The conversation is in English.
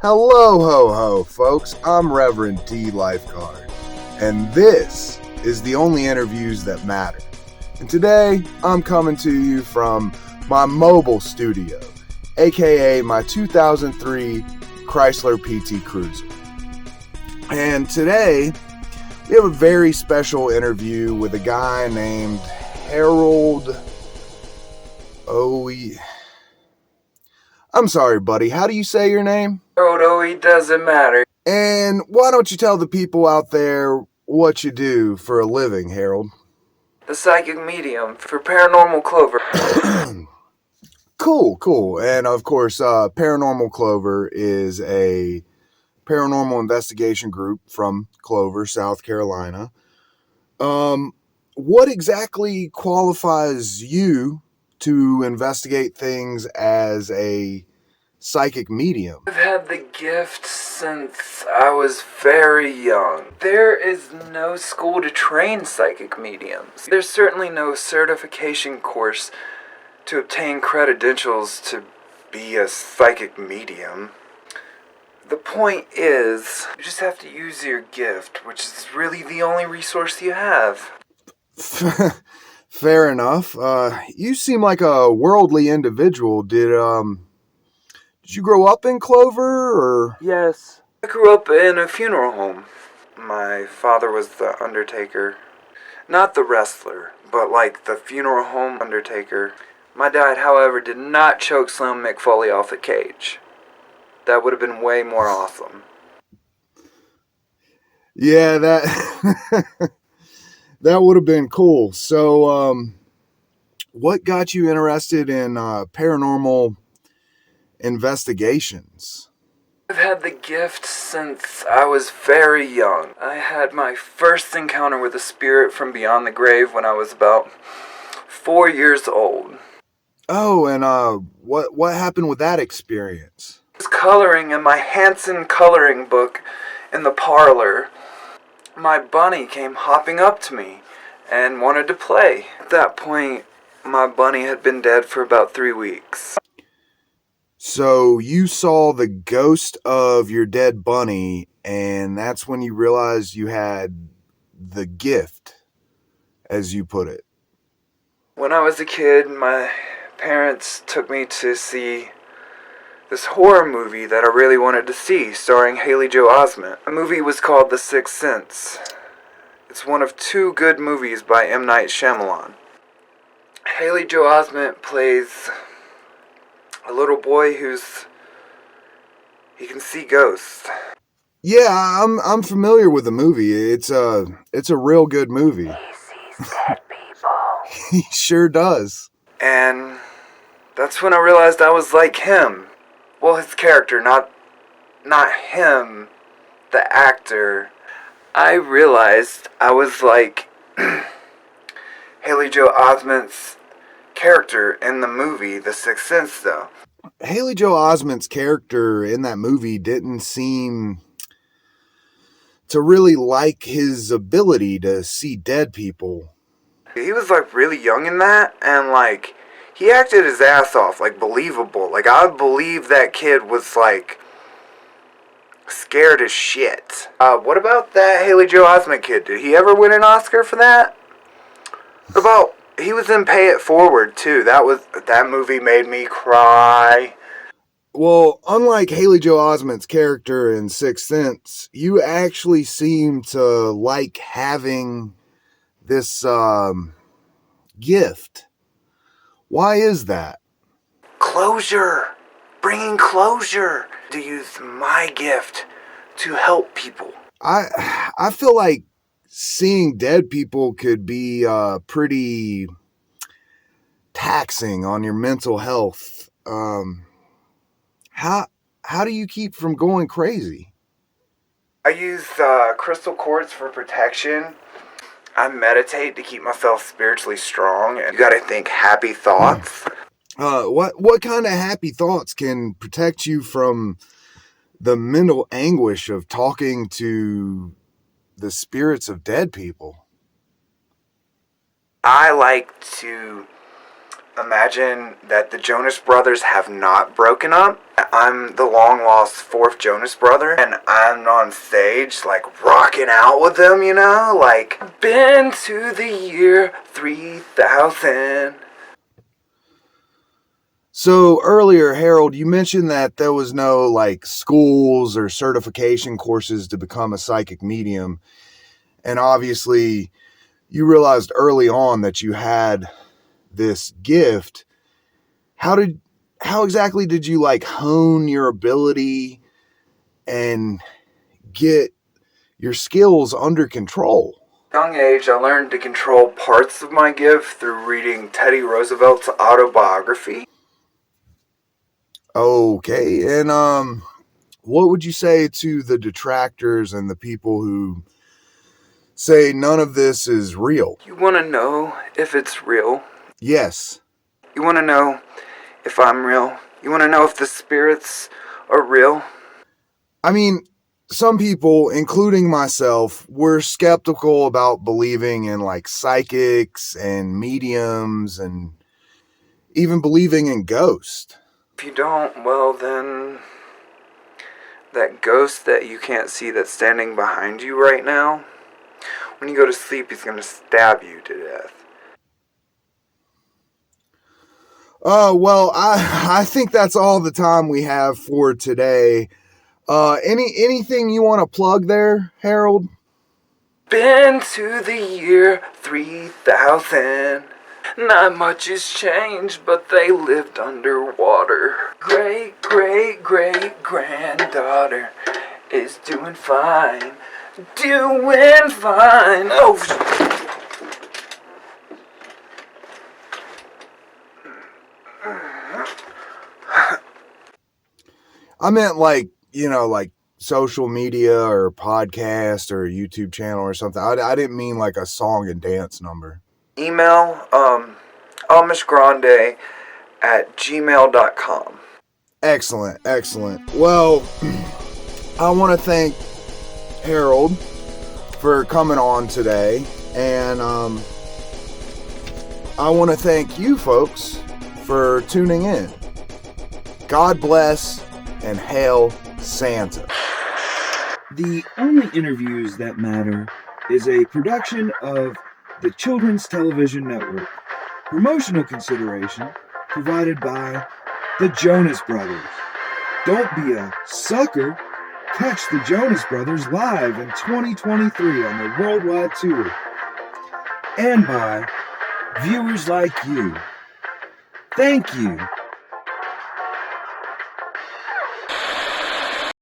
Hello, ho, ho, folks. I'm Reverend Dee Lifeguard, and this is the only interviews that matter. And today, I'm coming to you from my mobile studio, aka my 2003 Chrysler PT Cruiser. And today, we have a very special interview with a guy named Harold I'm sorry, buddy. How do you say your name? Oewiduzetmader. And why don't you tell the people out there what you do for a living, Harold? The psychic medium for paranormal Clover. Cool. And of course, Paranormal Clover is a paranormal investigation group from Clover, South Carolina. What exactly qualifies you to investigate things as a psychic medium? I've had the gift since I was very young. There is no school to train psychic mediums. There's certainly no certification course to obtain credentials to be a psychic medium. The point is, you just have to use your gift, which is really the only resource you have. Fair enough. You seem like a worldly individual. Did you grow up in Clover, or? Yes. I grew up in a funeral home. My father was the undertaker. Not the wrestler, but like the funeral home undertaker. My dad, however, did not choke slam Mick Foley off the cage. That would have been way more awesome. Yeah, that that would have been cool. So, what got you interested in paranormal investigations? I've had the gift since I was very young. I had my first encounter with a spirit from beyond the grave when I was about 4 years old. Oh, and what happened with that experience? I was coloring in my Hansen coloring book in the parlor. My bunny came hopping up to me and wanted to play. At that point, my bunny had been dead for about 3 weeks. So you saw the ghost of your dead bunny, and that's when you realized you had the gift, as you put it. When I was a kid, my parents took me to see this horror movie that I really wanted to see, starring Haley Joel Osment. The movie was called The Sixth Sense. It's one of 2 good movies by M. Night Shyamalan. Haley Joel Osment plays a little boy he can see ghosts. Yeah, I'm familiar with the movie. It's a real good movie. He sees dead people. He sure does. And that's when I realized I was like him. Well, his character, not him, the actor. I realized I was like Haley Joel Osment's character in the movie The Sixth Sense, though. Haley Joel Osment's character in that movie didn't seem to really like his ability to see dead people. He was like really young in that, and like he acted his ass off, like believable. Like I believe that kid was like scared as shit. What about that Haley Joel Osment kid? Did he ever win an Oscar for that? What about he was in Pay It Forward too. That movie made me cry. Well, unlike Haley Joel Osment's character in Sixth Sense, you actually seem to like having this gift. Why is that? Closure. Bringing closure. To use my gift to help people. I feel like seeing dead people could be pretty taxing on your mental health. How do you keep from going crazy? I use crystal quartz for protection. I meditate to keep myself spiritually strong, and you gotta think happy thoughts. What kind of happy thoughts can protect you from the mental anguish of talking to the spirits of dead people? I like to Imagine that the Jonas Brothers have not broken up. I'm the long-lost fourth Jonas brother, and I'm on stage, like, rocking out with them, you know? Like, been to the year 3000. So earlier, Harold, you mentioned that there was no, like, schools or certification courses to become a psychic medium. And obviously, you realized early on that you had this gift. How exactly did you, like, hone your ability and get your skills under control? Young age, I learned to control parts of my gift through reading Teddy Roosevelt's autobiography. Okay, and what would you say to the detractors and the people who say none of this is real? You want to know if it's real? Yes. You want to know if I'm real? You want to know if the spirits are real? I mean, some people, including myself, were skeptical about believing in, like, psychics and mediums and even believing in ghosts. If you don't, well then, that ghost that you can't see that's standing behind you right now, when you go to sleep, he's going to stab you to death. Well, I think that's all the time we have for today. Anything you want to plug there, Harold? Been to the year 3000. Not much has changed, but they lived underwater. Great, great, great granddaughter is doing fine. Doing fine. Oh, I meant, like, like social media or podcast or YouTube channel or something. I didn't mean like a song and dance number. email, amishgrande@gmail.com. Excellent. Well, I want to thank Harold for coming on today, and I want to thank you folks for tuning in. God bless and hail Santa. The Only Interviews That Matter is a production of the Children's Television Network. Promotional consideration provided by the Jonas Brothers. Don't be a sucker. Catch the Jonas Brothers live in 2023 on the worldwide tour. And by viewers like you. Thank you.